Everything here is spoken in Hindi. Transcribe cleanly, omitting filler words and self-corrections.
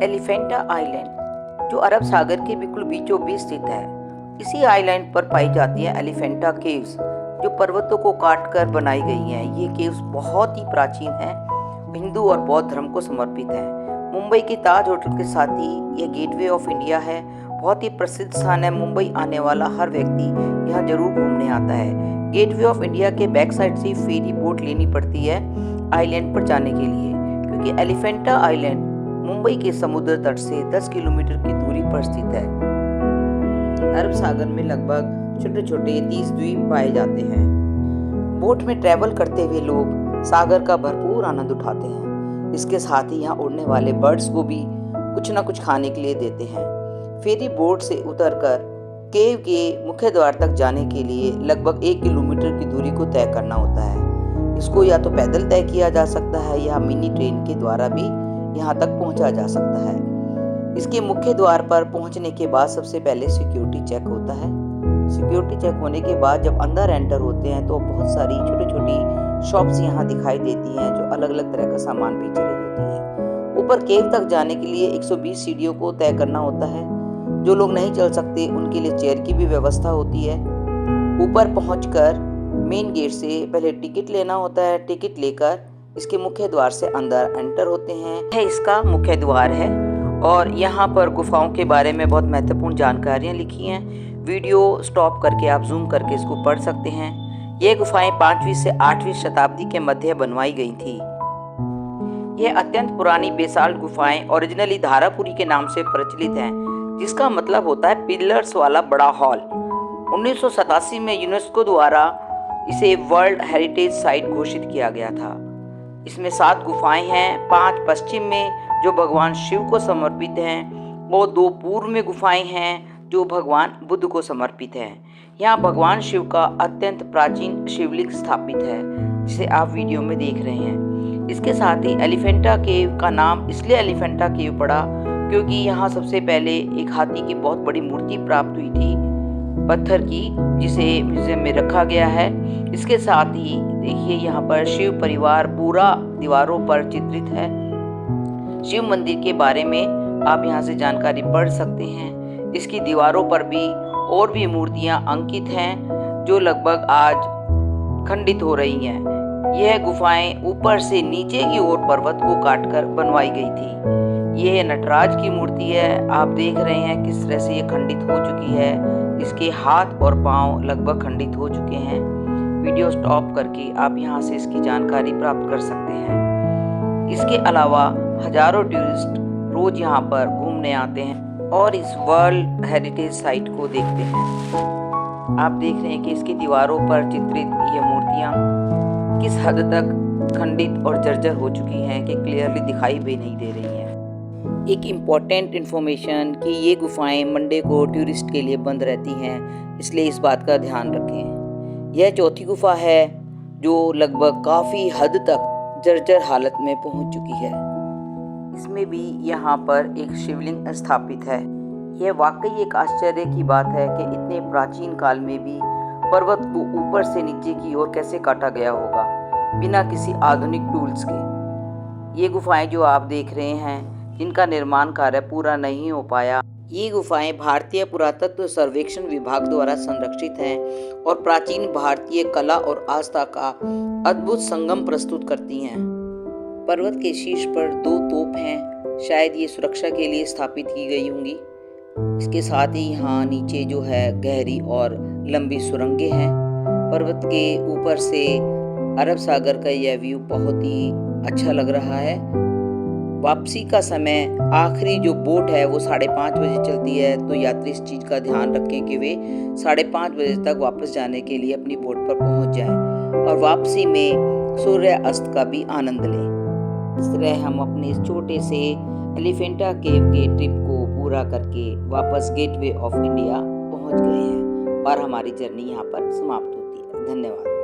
एलिफेंटा आइलैंड, जो अरब सागर के बिल्कुल बीचों बीच स्थित है। इसी आइलैंड पर पाई जाती है एलिफेंटा केव्स, जो पर्वतों को काटकर बनाई गई हैं। ये केव्स बहुत ही प्राचीन हैं, हिंदू और बौद्ध धर्म को समर्पित हैं। मुंबई के ताज होटल के साथ ही यह गेटवे ऑफ इंडिया है। बहुत ही प्रसिद्ध स्थान है। मुंबई आने वाला हर व्यक्ति यहाँ जरूर घूमने आता है। गेटवे ऑफ इंडिया के बैक साइड से फेरी बोट लेनी पड़ती है आइलैंड पर जाने के लिए, क्योंकि एलिफेंटा आइलैंड मुंबई के समुद्र तट से 10 किलोमीटर की दूरी पर स्थित है। अरब सागर में लगभग छोटे छोटे 30 द्वीप पाए जाते हैं। बोट में ट्रैवल करते हुए लोग सागर का भरपूर आनंद उठाते हैं। इसके साथ ही यहाँ उड़ने वाले बर्ड्स को भी कुछ न कुछ खाने के लिए देते हैं। फेरी बोट से उतरकर केव के मुख्य द्वार तक जाने के लिए लगभग 1 किलोमीटर की दूरी को तय करना होता है। इसको या तो पैदल तय किया जा सकता है या मिनी ट्रेन के द्वारा भी यहाँ तक पहुँचा जा सकता है। इसके मुख्य द्वार पर पहुँचने के बाद सबसे पहले सिक्योरिटी चेक होता है। सिक्योरिटी चेक होने के बाद जब अंदर एंटर होते हैं तो बहुत सारी छोटी छोटी शॉप्स यहाँ दिखाई देती हैं, जो अलग अलग तरह का सामान बेच रही होती है। ऊपर केव तक जाने के लिए 120 सीढ़ियों को तय करना होता है। जो लोग नहीं चल सकते उनके लिए चेयर की भी व्यवस्था होती है। ऊपर पहुंचकर मेन गेट से पहले टिकट लेना होता है। टिकट लेकर इसके मुख्य द्वार से अंदर एंटर होते हैं। यह इसका मुख्य द्वार है और यहाँ पर गुफाओं के बारे में बहुत महत्वपूर्ण जानकारियाँ लिखी हैं। वीडियो स्टॉप करके आप जूम करके इसको पढ़ सकते हैं। ये गुफाएं 5वीं से 8वीं शताब्दी के मध्य बनवाई गई थी। यह अत्यंत पुरानी बेसाल्ट गुफाएं ओरिजिनली धारापुरी के नाम से प्रचलित हैं, जिसका मतलब होता है पिलर्स वाला बड़ा हॉल। 1987 में यूनेस्को द्वारा इसे वर्ल्ड हेरिटेज साइट घोषित किया गया था। इसमें 7 गुफाएं हैं, 5 पश्चिम में जो भगवान शिव को समर्पित हैं और 2 पूर्व में गुफाएं हैं जो भगवान बुद्ध को समर्पित हैं। यहाँ भगवान शिव का अत्यंत प्राचीन शिवलिंग स्थापित है, जिसे आप वीडियो में देख रहे हैं। इसके साथ ही एलिफेंटा केव का नाम इसलिए एलिफेंटा केव पड़ा क्योंकि यहाँ सबसे पहले एक हाथी की बहुत बड़ी मूर्ति प्राप्त हुई थी पत्थर की, जिसे म्यूजियम में रखा गया है। इसके साथ ही देखिए यहाँ पर शिव परिवार पूरा दीवारों पर चित्रित है। शिव मंदिर के बारे में आप यहाँ से जानकारी पढ़ सकते हैं। इसकी दीवारों पर भी और भी मूर्तियाँ अंकित हैं, जो लगभग आज खंडित हो रही हैं। यह गुफाएं ऊपर से नीचे की ओर पर्वत को काटकर बनवाई गई थी। यह नटराज की मूर्ति है। आप देख रहे हैं किस तरह से ये खंडित हो चुकी है। इसके हाथ और पांव लगभग खंडित हो चुके हैं। वीडियो स्टॉप करके आप यहाँ से इसकी जानकारी प्राप्त कर सकते हैं। इसके अलावा हजारों टूरिस्ट रोज यहाँ पर घूमने आते हैं और इस वर्ल्ड हेरिटेज साइट को देखते हैं। आप देख रहे हैं कि इसकी दीवारों पर चित्रित ये मूर्तियाँ किस हद तक खंडित और जर्जर हो चुकी हैं कि क्लियरली दिखाई भी नहीं दे रही हैं। एक इम्पॉर्टेंट इन्फॉर्मेशन कि ये गुफाएं मंडे को टूरिस्ट के लिए बंद रहती हैं, इसलिए इस बात का ध्यान रखें। यह चौथी गुफा है जो लगभग काफ़ी हद तक जर्जर हालत में पहुंच चुकी है। इसमें भी यहाँ पर एक शिवलिंग स्थापित है। यह वाकई एक आश्चर्य की बात है कि इतने प्राचीन काल में भी पर्वत को ऊपर से नीचे की ओर कैसे काटा गया होगा बिना किसी आधुनिक टूल्स के। ये गुफाएं जो आप देख रहे हैं, जिनका निर्माण कार्य पूरा नहीं हो पाया, ये गुफाएं भारतीय पुरातत्व सर्वेक्षण विभाग द्वारा संरक्षित हैं और प्राचीन भारतीय कला और आस्था का अद्भुत संगम प्रस्तुत करती हैं। पर्वत के शीर्ष पर 2 तोप हैं, शायद ये सुरक्षा के लिए स्थापित की गई होंगी। इसके साथ ही यहाँ नीचे जो है गहरी और लंबी सुरंगें हैं। पर्वत के ऊपर से अरब सागर का यह व्यू बहुत ही अच्छा लग रहा है। वापसी का समय आखिरी जो बोट है वो 5:30 बजे चलती है, तो यात्री इस चीज़ का ध्यान रखें कि वे 5:30 बजे तक वापस जाने के लिए अपनी बोट पर पहुंच जाएं और वापसी में सूर्य अस्त का भी आनंद लें। इस तरह हम अपने इस छोटे से एलिफेंटा केव के ट्रिप को पूरा करके वापस गेटवे ऑफ इंडिया पहुंच गए हैं और हमारी जर्नी यहाँ पर समाप्त होती है। धन्यवाद।